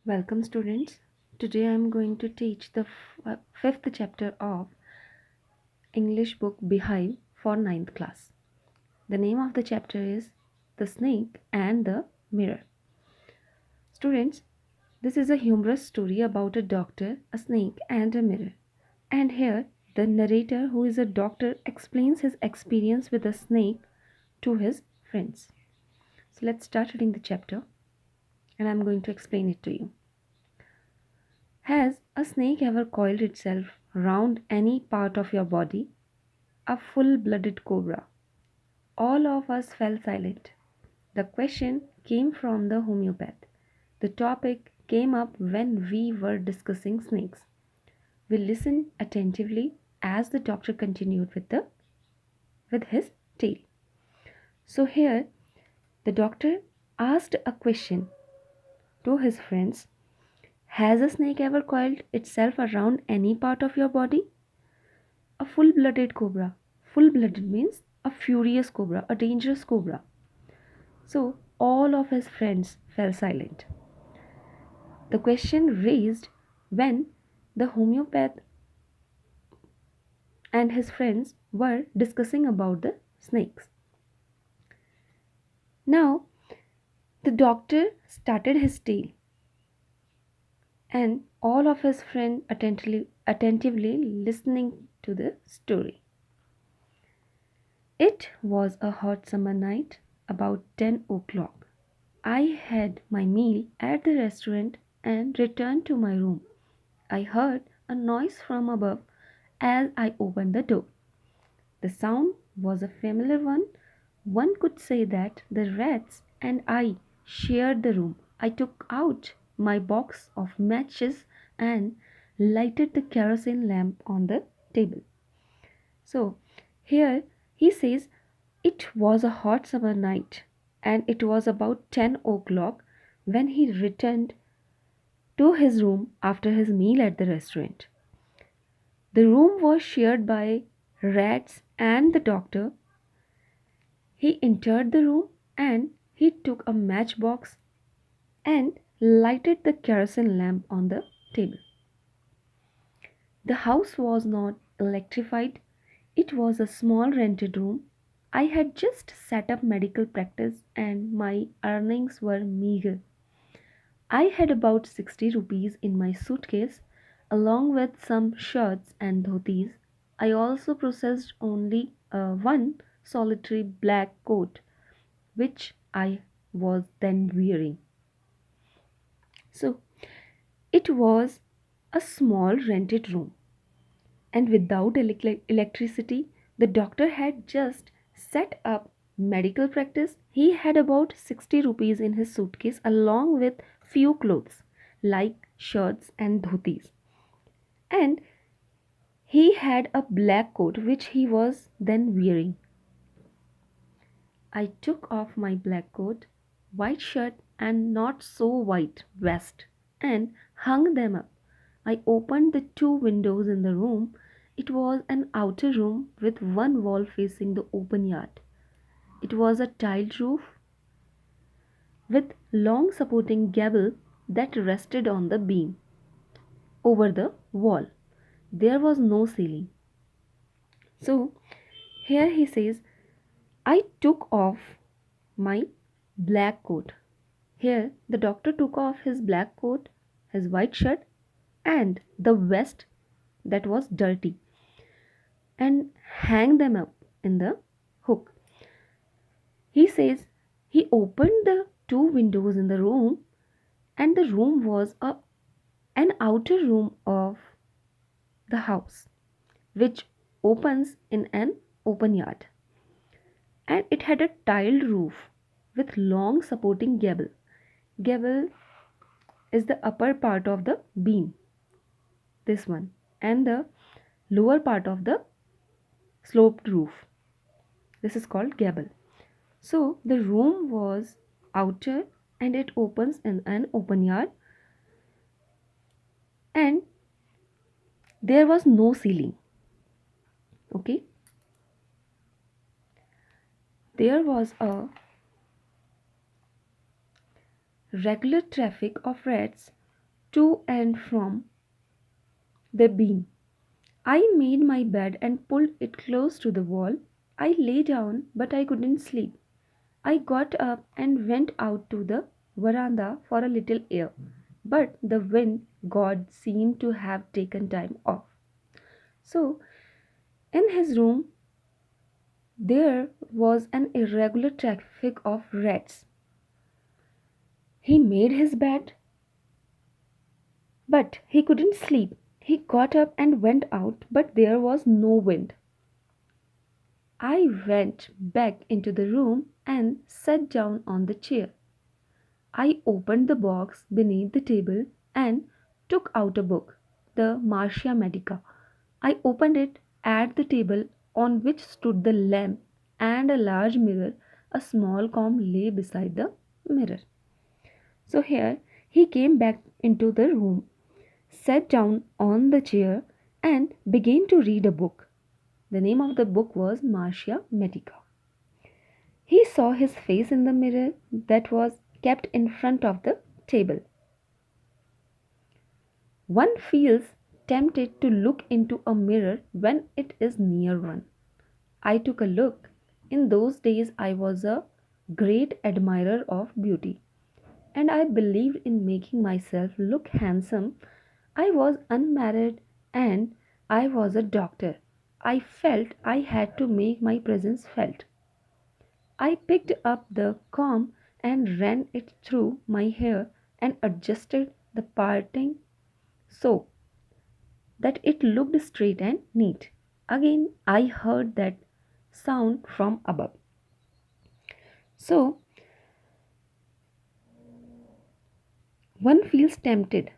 Welcome, students. Today I am going to teach the fifth chapter of English book Beehive for ninth class. The name of the chapter is The Snake and the Mirror. Students, this is a humorous story about a doctor, a snake, and a mirror. And here, the narrator, who is a doctor, explains his experience with a snake to his friends. So let's start reading the chapter, and I'm going to explain it to you. Has a snake ever coiled itself round any part of your body? A full blooded cobra. All of us fell silent. The question came from the homeopath. The topic came up when we were discussing snakes. We listened attentively as the doctor continued with his tale. So here the doctor asked a question to his friends. Has a snake ever coiled itself around any part of your body? A full blooded cobra. Full blooded means a furious cobra, a dangerous cobra. So all of his friends fell silent. The question raised when the homeopath and his friends were discussing about the snakes. Now the doctor started his tale, and all of his friends attentively listening to the story. It was a hot summer night, about 10 o'clock. I had my meal at the restaurant and returned to my room. I heard a noise from above as I opened the door. The sound was a familiar one. One could say that the rats and I shared the room. I took out my box of matches and lighted the kerosene lamp on the table. So, here he says it was a hot summer night and it was about 10 o'clock when he returned to his room after his meal at the restaurant. The room was shared by rats and the doctor. He entered the room and he took a matchbox and lighted the kerosene lamp on the table. The house was not electrified, it was a small rented room. I had just set up medical practice and my earnings were meager. I had about 60 rupees in my suitcase, along with some shirts and dhotis. I also possessed only one solitary black coat, which I was then wearing. So it was a small rented room, and without electricity, the doctor had just set up medical practice. He had about 60 rupees in his suitcase, along with few clothes like shirts and dhotis. And he had a black coat which he was then wearing. I took off my black coat, white shirt, and not so white vest and hung them up. I opened the two windows in the room. It was an outer room with one wall facing the open yard. It was a tiled roof with long supporting gable that rested on the beam. Over the wall, there was no ceiling. So, here he says, I took off my black coat. Here, the doctor took off his black coat, his white shirt, and the vest that was dirty and hang them up in the hook. He says he opened the two windows in the room, and the room was an outer room of the house, which opens in an open yard. And it had a tiled roof with long supporting gable. Gable is the upper part of the beam, this one, and the lower part of the sloped roof. This is called gable. So the room was outer and it opens in an open yard, and there was no ceiling. Okay, there was a regular traffic of rats to and from the beam. I made my bed and pulled it close to the wall. I lay down, but I couldn't sleep. I got up and went out to the veranda for a little air, but the wind god seemed to have taken time off. So, in his room, there was an irregular traffic of rats. He made his bed, but he couldn't sleep. He got up and went out, but there was no wind. I went back into the room and sat down on the chair. I opened the box beneath the table and took out a book, the Marcia Medica. I opened it at the table on which stood the lamp and a large mirror. A small comb lay beside the mirror. So here he came back into the room, sat down on the chair, and began to read a book. The name of the book was Marcia Medica. He saw his face in the mirror that was kept in front of the table. One feels tempted to look into a mirror when it is near one. I took a look. In those days, I was a great admirer of beauty, and I believed in making myself look handsome. I was unmarried and I was a doctor. I felt I had to make my presence felt. I picked up the comb and ran it through my hair and adjusted the parting so that it looked straight and neat. Again, I heard that sound from above. So, one feels tempted.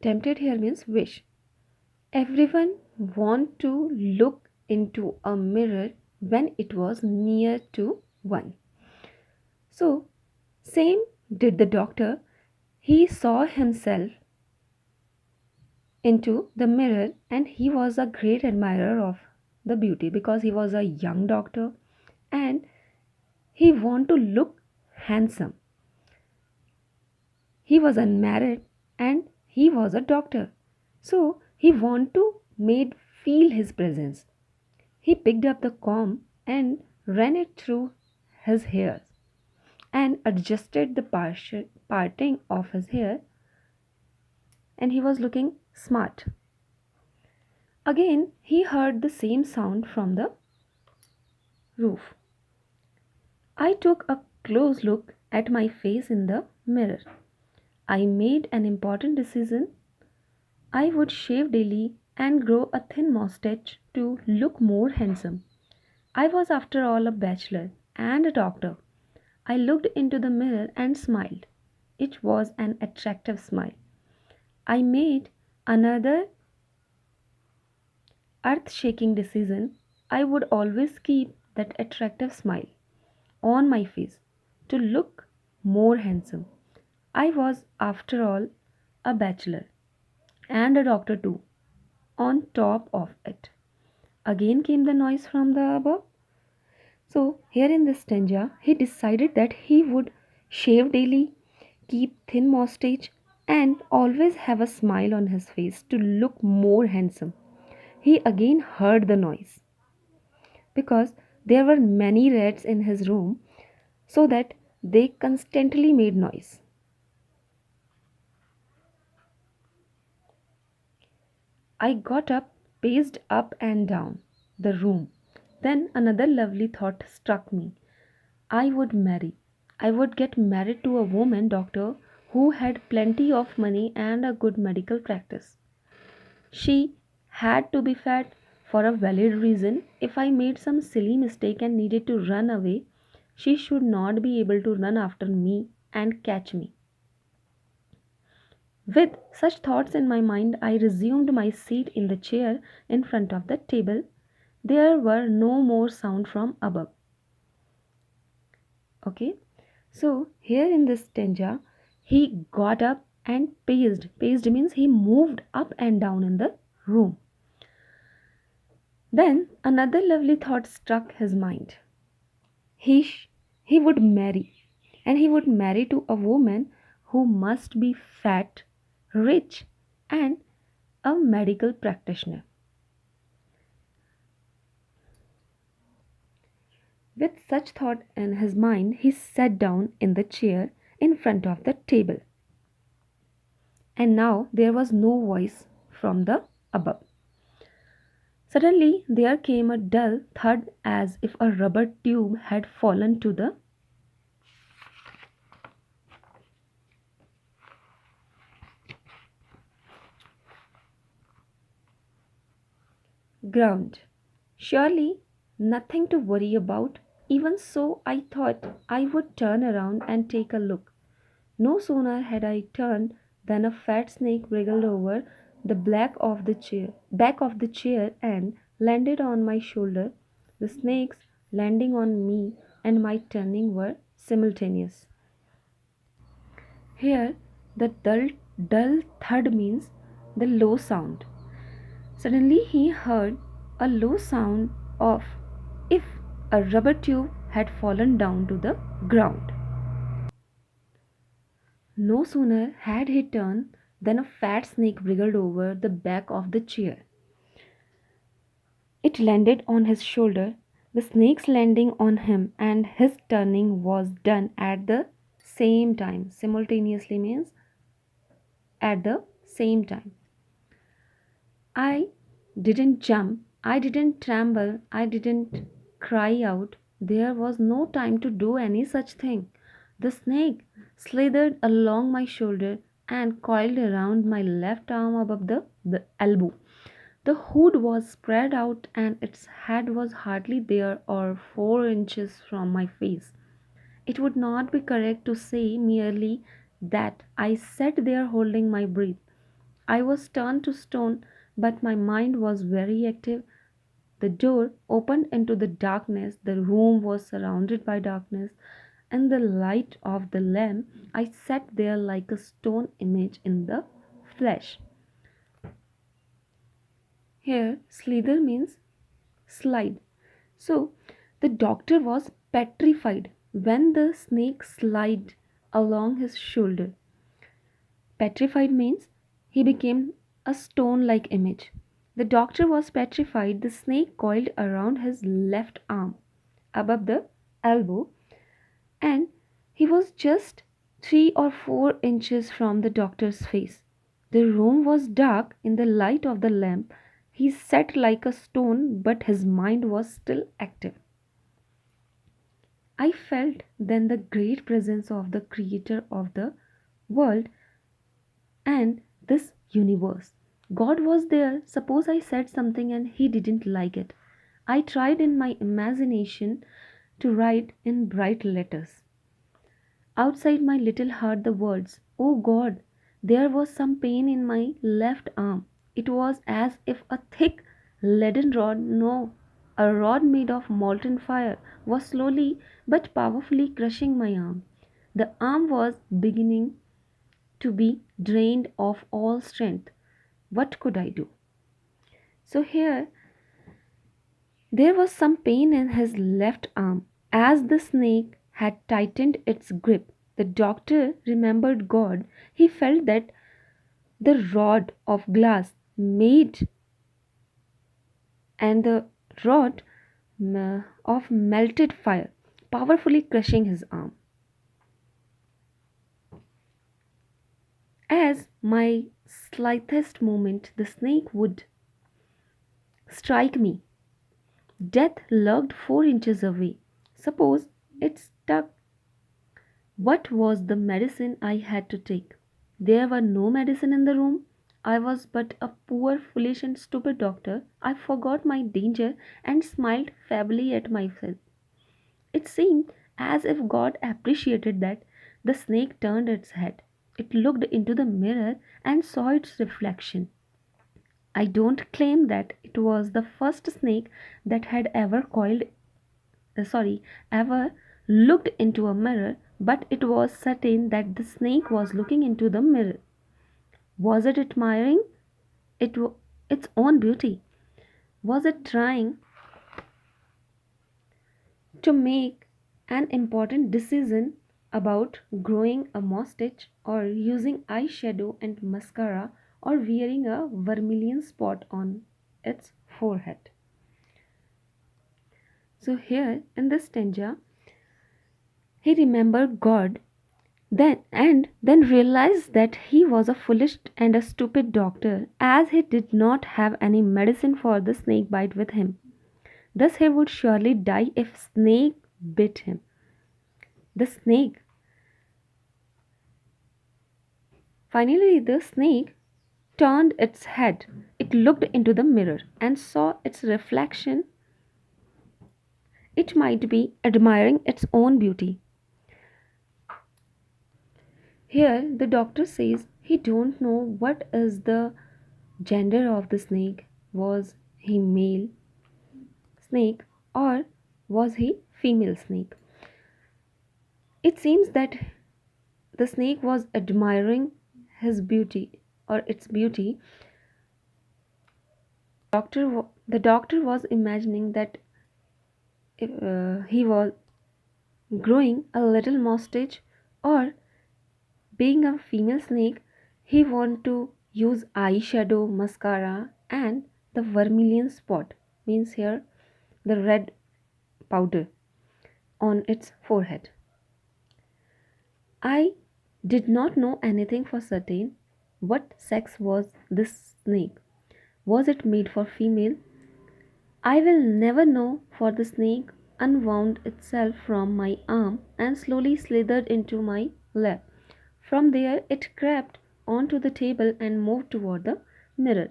Tempted here means wish. Everyone want to look into a mirror when it was near to one. So, same did the doctor. He saw himself into the mirror and he was a great admirer of the beauty because he was a young doctor and he wanted to look handsome. He was unmarried and he was a doctor. So he wanted to made feel his presence. He picked up the comb and ran it through his hair and adjusted the parting of his hair and he was looking smart. Again, he heard the same sound from the roof. I took a close look at my face in the mirror. I made an important decision. I would shave daily and grow a thin mustache to look more handsome. I was, after all, a bachelor and a doctor. I looked into the mirror and smiled. It was an attractive smile. I made another earth shaking decision. I would always keep that attractive smile on my face to look more handsome. I was, after all, a bachelor and a doctor too, on top of it. Again came the noise from the above. So, here in this stanza, he decided that he would shave daily, keep thin mustache, and always have a smile on his face to look more handsome. He again heard the noise because there were many rats in his room, so that they constantly made noise. I got up, paced up and down the room. Then another lovely thought struck me. I would marry. I would get married to a woman doctor who had plenty of money and a good medical practice. She had to be fat for a valid reason. If I made some silly mistake and needed to run away, she should not be able to run after me and catch me. With such thoughts in my mind, I resumed my seat in the chair in front of the table. There were no more sound from above. Okay, so here in this stanza, he got up and paced. Paced means he moved up and down in the room. Then another lovely thought struck his mind. He would marry. and he would marry to a woman who must be fat, rich, and a medical practitioner. With such thought in his mind, he sat down in the chair in front of the table. And now there was no voice from the above. Suddenly there came a dull thud as if a rubber tube had fallen to the ground. Surely nothing to worry about. Even so, I thought I would turn around and take a look. No sooner had I turned than a fat snake wriggled over the back of the chair and landed on my shoulder. The snake's landing on me and my turning were simultaneous. Here, the dull thud means the low sound. Suddenly, he heard a low sound of if a rubber tube had fallen down to the ground. No sooner had he turned than a fat snake wriggled over the back of the chair. It landed on his shoulder. The snake's landing on him and his turning was done at the same time. Simultaneously means at the same time. I didn't jump, I didn't tremble, I didn't cry out. There was no time to do any such thing. The snake slithered along my shoulder and coiled around my left arm above the elbow. The hood was spread out and its head was hardly there or 4 inches from my face. It would not be correct to say merely that I sat there holding my breath. I was turned to stone, but my mind was very active. The door opened into the darkness, the room was surrounded by darkness. In the light of the lamp, I sat there like a stone image in the flesh. Here, slither means slide. So, the doctor was petrified when the snake slid along his shoulder. Petrified means he became a stone like image. The doctor was petrified. The snake coiled around his left arm above the elbow, and he was just 3 or 4 inches from the doctor's face. The room was dark in the light of the lamp. He sat like a stone, but his mind was still active. I felt then the great presence of the creator of the world and this universe. God was there. Suppose I said something and he didn't like it. I tried in my imagination to write in bright letters outside my little heart the words, "Oh God." There was some pain in my left arm. It was as if a thick leaden rod, no, a rod made of molten fire, was slowly but powerfully crushing my arm. The arm was beginning to be drained of all strength. What could I do? So here there was some pain in his left arm as the snake had tightened its grip. The doctor remembered God. He felt that the rod of glass made and the rod of melted fire powerfully crushing his arm. As my slightest movement, the snake would strike me. Death lurked 4 inches away. Suppose it stuck. What was the medicine I had to take? There were no medicine in the room. I was but a poor, foolish, and stupid doctor. I forgot my danger and smiled feebly at myself. It seemed as if God appreciated that. The snake turned its head. It looked into the mirror and saw its reflection. I don't claim that it was the first snake that had ever looked into a mirror, but it was certain that the snake was looking into the mirror. Was it admiring it, its own beauty? Was it trying to make an important decision about growing a mustache or using eyeshadow and mascara or wearing a vermilion spot on its forehead. So here in this stanza, he remembered God then realized that he was a foolish and a stupid doctor, as he did not have any medicine for the snake bite with him. Thus he would surely die if snake bit him. The snake Finally the snake turned its head. It looked into the mirror and saw its reflection. It might be admiring its own beauty. Here the doctor says he don't know what is the gender of the snake. Was he male snake or was he female snake? It seems that the snake was admiring his beauty or its beauty. The doctor was imagining that he was growing a little mustache, or being a female snake he want to use eyeshadow, mascara and the vermilion spot, means here the red powder on its forehead. I did not know anything for certain. What sex was this snake? Was it made for female? I will never know, for the snake unwound itself from my arm and slowly slithered into my lap. From there it crept onto the table and moved toward the mirror.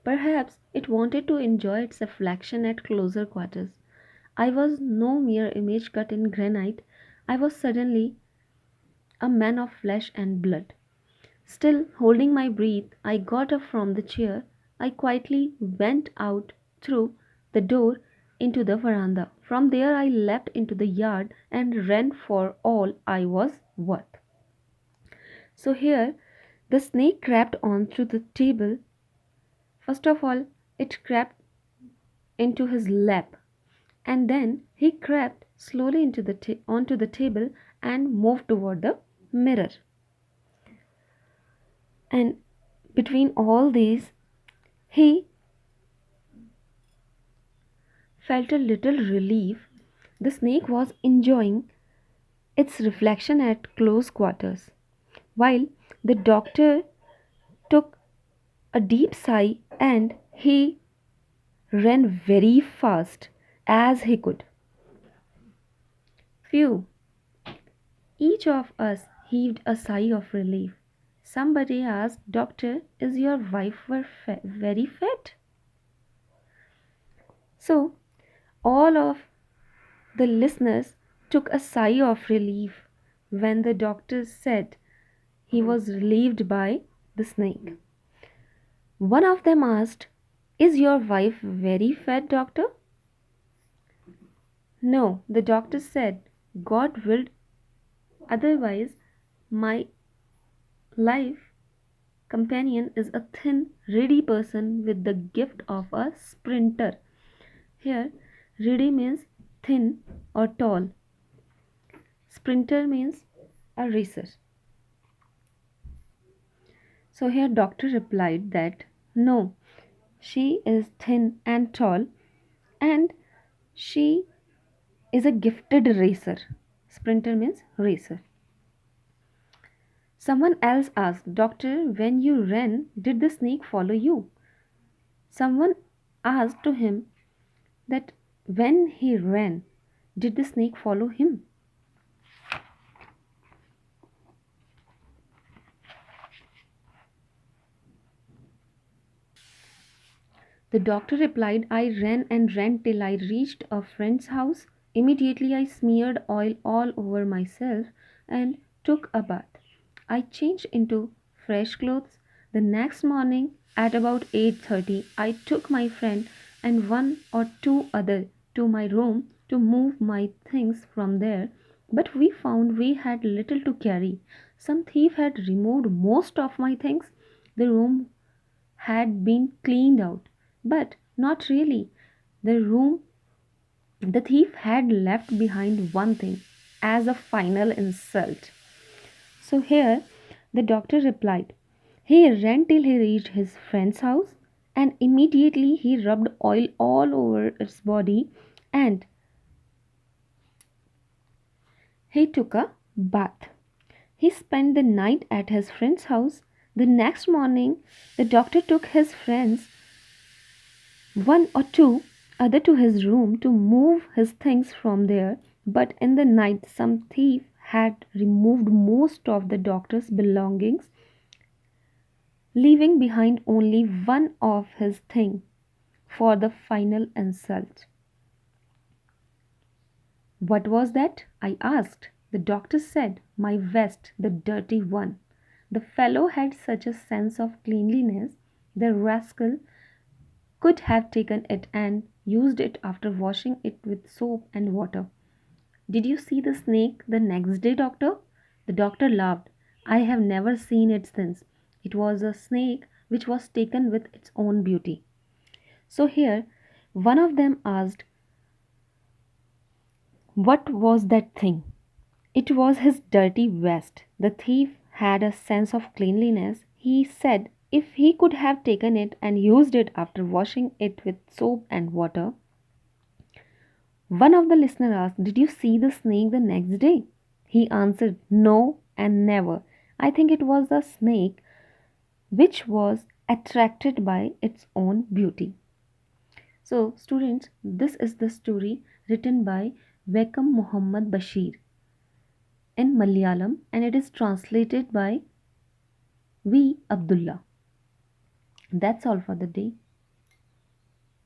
Perhaps it wanted to enjoy its reflection at closer quarters. I was no mere image cut in granite. I was suddenly a man of flesh and blood. Still holding my breath, I got up from the chair. I quietly went out through the door into the veranda. From there, I leapt into the yard and ran for all I was worth. So, here the snake crept onto the table. First of all, it crept into his lap, and then he crept slowly onto the table and moved toward the mirror. And between all these, he felt a little relief. The snake was enjoying its reflection at close quarters, while the doctor took a deep sigh and he ran very fast as he could. Phew! Each of us heaved a sigh of relief. Somebody asked, Doctor, is your wife very fat? So, all of the listeners took a sigh of relief when the doctor said he was relieved by the snake. One of them asked, is your wife very fat, doctor? No, the doctor said, God willed otherwise. My life companion is a thin, ready person with the gift of a sprinter. Here, ready means thin or tall. Sprinter means a racer. So here doctor replied that no, she is thin and tall and she is a gifted racer. Sprinter means racer. Someone else asked, Doctor, when you ran, did the snake follow you? Someone asked to him that when he ran, did the snake follow him? The doctor replied, I ran and ran till I reached a friend's house. Immediately I smeared oil all over myself and took a bath. I changed into fresh clothes. The next morning at about 8:30 I took my friend and one or two other to my room to move my things from there, but we found we had little to carry. Some thief had removed most of my things. The room had been cleaned out, but not really. The room the thief had left behind one thing as a final insult. So here the doctor replied. He ran till he reached his friend's house and immediately he rubbed oil all over its body and he took a bath. He spent the night at his friend's house. The next morning, the doctor took his friends, one or two other, to his room to move his things from there. But in the night, some thief had removed most of the doctor's belongings, leaving behind only one of his things for the final insult. What was that? I asked. The doctor said, my vest, the dirty one. The fellow had such a sense of cleanliness, the rascal could have taken it and used it after washing it with soap and water. Did you see the snake the next day, doctor? The doctor laughed. I have never seen it since. It was a snake which was taken with its own beauty. So here, one of them asked, what was that thing? It was his dirty vest. The thief had a sense of cleanliness. He said if he could have taken it and used it after washing it with soap and water. One of the listeners asked, did you see the snake the next day? He answered, no and never. I think it was the snake which was attracted by its own beauty. So, students, this is the story written by Wekam Muhammad Bashir in Malayalam and it is translated by V. Abdullah. That's all for the day.